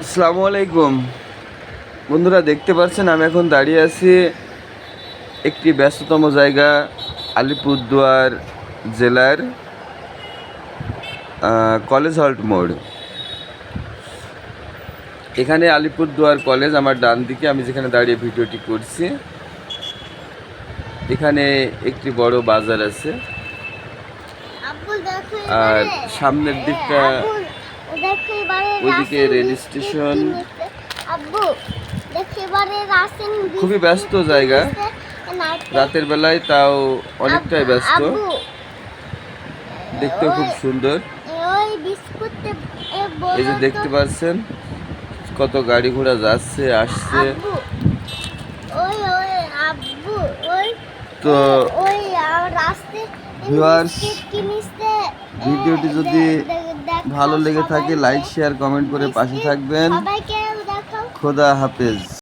আসসালামু আলাইকুম বন্ধুরা, দেখতে পাচ্ছেন আমি এখন দাঁড়িয়ে আছি একটি ব্যস্ততম জায়গা, আলিপুরদুয়ার জেলার কলেজ হল্ট মোড়। এখানে আলিপুরদুয়ার কলেজ, আমার ডান দিকে আমি যেখানে দাঁড়িয়ে ভিডিওটি করছি, এখানে একটি বড় বাজার আছে। আর সামনের দিকটা ওইদিকে রেল স্টেশন। খুবই ব্যস্ত জায়গা, রাতের বেলায় তাও অনেকটাই ব্যস্ত, দেখতেও খুব সুন্দর। এই যে দেখতে পাচ্ছেন কত গাড়ি ঘোড়া যাচ্ছে আসছে। তো ভিউয়ার্স, ভিডিওটি যদি ভালো লেগে থাকে লাইক শেয়ার কমেন্ট করে পাশে থাকবেন। খোদা হাফেজ।